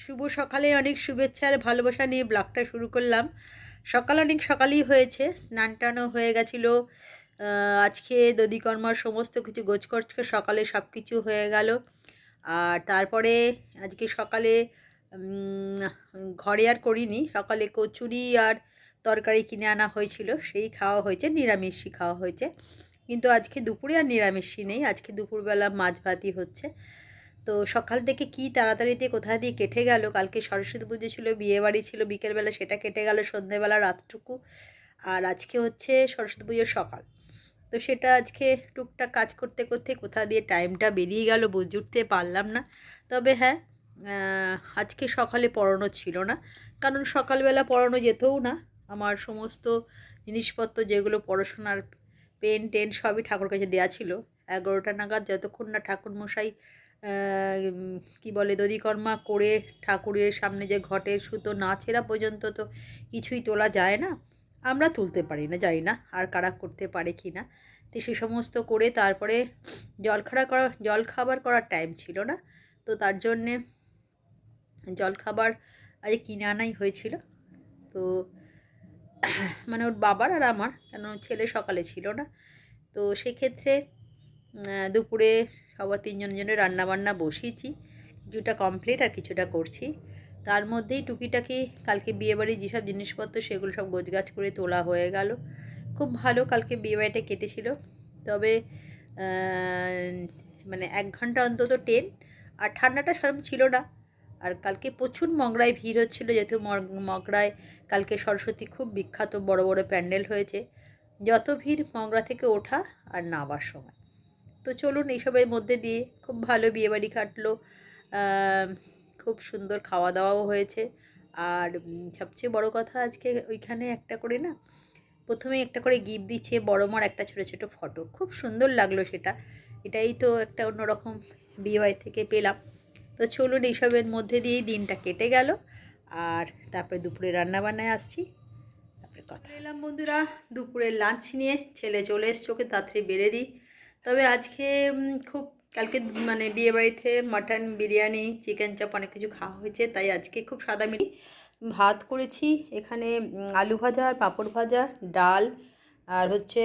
শুভ সকালে অনেক শুভেচ্ছা আর ভালোবাসা নিয়ে ব্লগটা শুরু করলাম। সকাল অনেক সকালই হয়েছে, স্নান টানও হয়ে গেছিলো। আজকে দধিকর্মার সমস্ত কিছু গোছকছ সকালে সব কিছু হয়ে গেল। আর তারপরে আজকে সকালে ঘরে আর করিনি, সকালে কচুরি আর তরকারি কিনে আনা হয়েছিল, সেই খাওয়া হয়েছে, নিরামিষই খাওয়া হয়েছে। কিন্তু আজকে দুপুরে আর নিরামিষই নেই, আজকে দুপুরবেলা মাছ ভাতই হচ্ছে। তো সকাল থেকে কি তাড়াতাড়িতে কোথা দিয়ে কেটে গেল। কালকে সরস্বতী পুজো ছিল, বিয়েবাড়ি ছিল বিকেলবেলা, সেটা কেটে গেল সন্ধ্যেবেলা রাতটুকু। আর আজকে হচ্ছে সরস্বতী পুজোর সকাল। তো সেটা আজকে টুকটাক কাজ করতে করতে কোথা দিয়ে টাইমটা বেরিয়ে গেল বুঝে উঠতে পারলাম না। তবে হ্যাঁ, আজকে সকালে পড়ানো ছিল না, কারণ সকালবেলা পড়ানো যেতও না। আমার সমস্ত জিনিসপত্র যেগুলো পড়াশোনার পেন টেন সবই ঠাকুর কাছে দেওয়া ছিল 11টা নাগাদ, যতক্ষণ না ঠাকুরমশাই কি বলে দধিকর্মা করে ঠাকুরের সামনে যে ঘটের সুতো না ছেঁড়া পর্যন্ত তো কিছুই তোলা যায় না। আমরা তুলতে পারি না, জানি না আর কারা করতে পারে কি না। তো সে সমস্ত করে তারপরে জলখাবার করার টাইম ছিল না, তো তার জন্যে জলখাবার আজ কিনে আনাই হয়েছিল। তো মানে ওর বাবার আর আমার, কেন ছেলে সকালে ছিল না। তো সেক্ষেত্রে দুপুরে সবার তিনজনের রান্নাবান্না বসিয়েছি, কিছুটা কমপ্লিট আর কিছুটা করছি। তার মধ্যেই টুকিটাকি কালকে বিয়েবাড়ির যেসব জিনিসপত্র সেগুলো সব গোছগাছ করে তোলা হয়ে গেল। খুব ভালো কালকে বিয়েবাড়িটা কেটেছিল। তবে মানে 1 ঘন্টা অন্তত ট্রেন, আর ঠান্ডাটা সেরকম ছিল না। আর কালকে প্রচুর মগরায় ভিড় হচ্ছিলো, যেহেতু মগরায় কালকে সরস্বতী খুব বিখ্যাত, বড় বড় প্যান্ডেল হয়েছে। যত ভিড় মগরা থেকে ওঠা আর নামার সময়। তো চলুন এইসবের মধ্যে দিয়ে খুব ভালো বিয়েবাড়ি কাটলো। খুব সুন্দর খাওয়া দাওয়াও হয়েছে। আর সবচেয়ে বড় কথা, আজকে ওইখানে একটা করে না, প্রথমেই একটা করে গিফট দিচ্ছে বড় মার একটা ছোটো ছোটো ফটো, খুব সুন্দর লাগলো সেটা। এটাই তো একটা অন্যরকম বিয়েবাড়ি থেকে পেলাম। তো চলুন এইসবের মধ্যে দিয়েই দিনটা কেটে গেল। আর তারপরে দুপুরে রান্নাবান্নায় আসছি, তারপরে কথা এলাম বন্ধুরা দুপুরের লাঞ্চ নিয়ে। ছেলে চলে এসছে, ওকে তাড়াতাড়ি বেড়ে দিই। তবে আজকে খুব কালকে মানে বিয়েবাড়িতে মাটন বিরিয়ানি চিকেন চাপ অনেক কিছু খাওয়া হয়েছে, তাই আজকে খুব সাদামাটি ভাত করেছি। এখানে আলু ভাজা আর পাঁপড় ভাজা, ডাল, আর হচ্ছে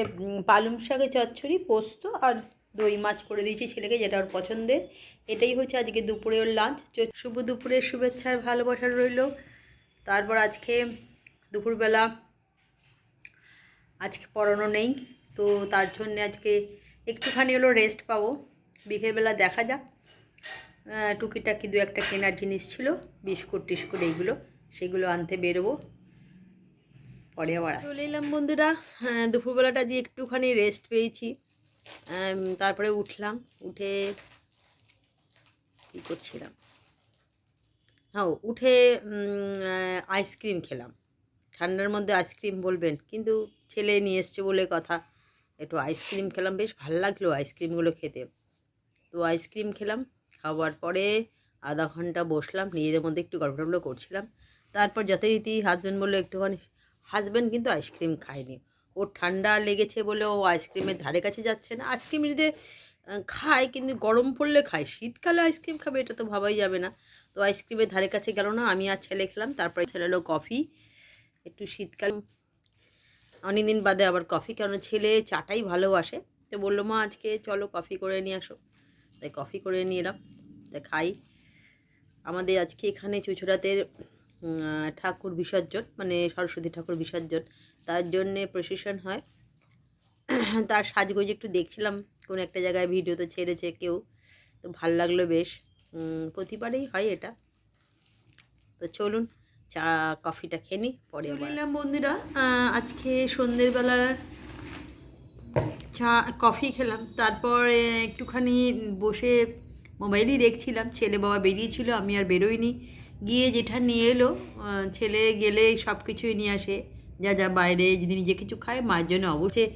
পালং শাকের চচ্চড়ি, পোস্ত আর দই মাছ করে দিয়েছি ছেলেকে, যেটা ওর পছন্দের। এটাই হচ্ছে আজকে দুপুরে ওর লাঞ্চ। শুভ দুপুরের শুভেচ্ছা আর ভালোবাসা রইল। তারপর আজকে দুপুরবেলা আজকে পড়ানো নেই, তো তার জন্যে আজকে একটুখানি হলো রেস্ট পাবো। বিকেলবেলা দেখা যাক, টুকিটাকি দু একটা কেনার জিনিস ছিল, বিস্কুট টিস্কুট এইগুলো, সেগুলো আনতে বেরোবো। পরে আবার চলে এলাম বন্ধুরা। দুপুরবেলাটা দিয়ে একটুখানি রেস্ট পেয়েছি। তারপরে উঠলাম, উঠে কী করছিলাম, হ্যাঁ উঠে আইসক্রিম খেলাম। ঠান্ডার মধ্যে আইসক্রিম বলবেন, কিন্তু ছেলে নিয়ে এসছে বলে কথা, একটু আইসক্রিম খেলাম, বেশ ভালো লাগলো আইসক্রিমগুলো খেতে। তো আইসক্রিম খেলাম, খাওয়ার পরে আধা ঘন্টা বসলাম, নিজেদের মধ্যে একটু গল্প টল্প করছিলাম। তারপর যথারীতি হাজব্যান্ড বললো একটুখানি, হাজব্যান্ড কিন্তু আইসক্রিম খায়নি, ওর ঠান্ডা লেগেছে বলে ও আইসক্রিমের ধারে কাছে যাচ্ছে না। আইসক্রিম যদি খায় কিন্তু গরম পড়লে খায়, শীতকালে আইসক্রিম খাবে এটা তো ভাবাই যাবে না। তো আইসক্রিমের ধারে কাছে গেল না, আমি আর ছেলে খেলাম। তারপরে ছেলে এলো কফি, একটু শীতকাল অনেক দিন বাদে আবার কফি, কারণ ছেলে চাটাই ভালোবাসে। তো বললো মা আজকে চলো কফি করে নিয়ে আসো, তাই কফি করে নিয়ে এলাম, তাই খাই। আমাদের আজকে এখানে চুঁচুড়াতের ঠাকুর বিসর্জন, মানে সরস্বতী ঠাকুর বিসর্জন, তার জন্যে প্রসেশন হয়। তার সাজগোজ একটু দেখছিলাম, কোন একটা জায়গায় ভিডিওতে ছেড়েছে কেউ, তো ভাল লাগলো বেশ। প্রতিবারেই হয় এটা। তো চলুন চা কফিটা খেয়ে নিই, পরে এলাম বন্ধুরা। আজকে সন্ধ্যেবেলা চা কফি খেলাম, তারপর একটুখানি বসে মোবাইলই দেখছিলাম। ছেলে বাবা বেরিয়েছিল, আমি আর বেরোইনি। গিয়ে যেটা নিয়ে এলো, ছেলে গেলে সব কিছুই নিয়ে আসে, যা যা বাইরে যদি নিজে কিছু খায়, মায়ের জন্য অবশ্যই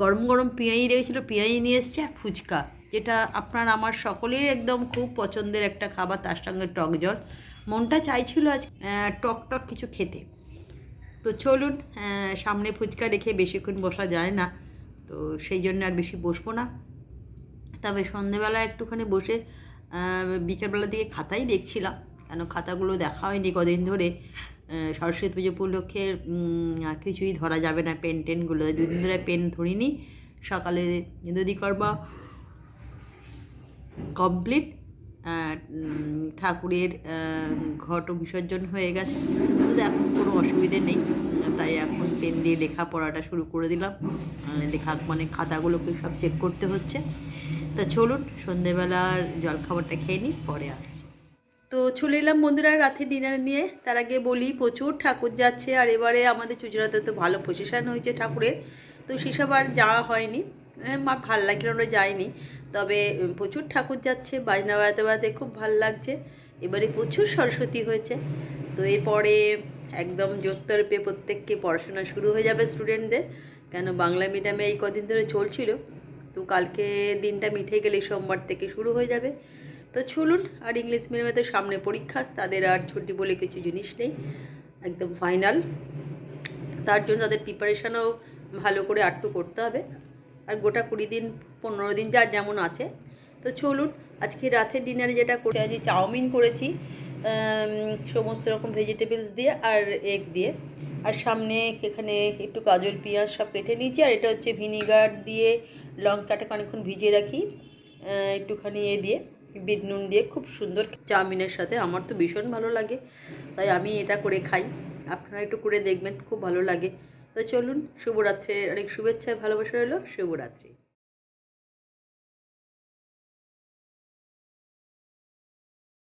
গরম গরম পেঁয়াজি রেখেছিলো, পেঁয়াজি নিয়ে এসছে আর ফুচকা, যেটা আপনার আমার সকলের একদম খুব পছন্দের একটা খাবার, তার সঙ্গে টক জল। মনটা চাইছিল আজ টক টক কিছু খেতে। তো চলুন, সামনে ফুচকা রেখে বেশিক্ষণ বসা যায় না, তো সেই জন্য আর বেশি বসবো না। তবে সন্ধেবেলা একটুখানি বসে বিকেলবেলা দিকে খাতাই দেখছিলাম, কেন খাতাগুলো দেখা হয়নি কদিন ধরে। সরস্বতী পুজো উপলক্ষে কিছুই ধরা যাবে না, পেন টেনগুলো 2 দিন ধরে পেন ধরিনি। সকালে দধিকর্মা কমপ্লিট, ঠাকুরের ঘট বিসর্জন হয়ে গেছে, তো এখন কোনো অসুবিধে নেই। তাই এখন পেন দিয়ে লেখা পড়াটা শুরু করে দিলাম। লেখা মানে খাতাগুলোকে সব চেক করতে হচ্ছে। তা চলুন সন্ধেবেলার জলখাবারটা খেয়ে নিই, পরে আসছি। তো চলে এলাম বন্ধুরা রাতে ডিনার নিয়ে। তার আগে বলি প্রচুর ঠাকুর যাচ্ছে, আর এবারে আমাদের চুচড়াতে তো ভালো পজিশান হয়েছে ঠাকুরের, তো সেসব আর যাওয়া হয়নি, আমার ভাল লাগলো আমরা যাইনি। তবে প্রচুর ঠাকুর যাচ্ছে, বাজনা বাজাতে বাজাতে খুব ভাল লাগছে। এবারে প্রচুর সরস্বতী হয়েছে, তো এরপরে একদম জোরতরফে প্রত্যেককে পড়াশোনা শুরু হয়ে যাবে স্টুডেন্টদের, কেন বাংলা মিডিয়ামে এই কদিন ধরে চলছিল, তো কালকে দিনটা মিঠে গেলে সোমবার থেকে শুরু হয়ে যাবে। তো চলুন, আর ইংলিশ মিডিয়ামে তো সামনে পরীক্ষা, তাদের আর ছুটি বলে কিছু জিনিস নেই, একদম ফাইনাল। তার জন্য তাদের প্রিপারেশানও ভালো করে আটটু করতে হবে, আর গোটা 20 দিন 15 দিন যার যেমন আছে। তো চলুন, আজকে রাতের ডিনারে যেটা করছি, আজকে চাউমিন করেছি সমস্ত রকম ভেজিটেবলস দিয়ে আর এগ দিয়ে, আর সামনে এখানে একটু গাজর পেঁয়াজ সব কেটে নিয়েছি, আর এটা হচ্ছে ভিনিগার দিয়ে লঙ্কাটাকে অনেকক্ষণ ভিজিয়ে রাখি একটুখানি দিয়ে বিট নুন দিয়ে, খুব সুন্দর চাউমিনের সাথে, আমার তো ভীষণ ভালো লাগে, তাই আমি এটা করে খাই। আপনারা একটু করে দেখবেন, খুব ভালো লাগে। তো চলুন, শুভরাত্রির অনেক শুভেচ্ছা ভালোবাসা রইল, শুভরাত্রি।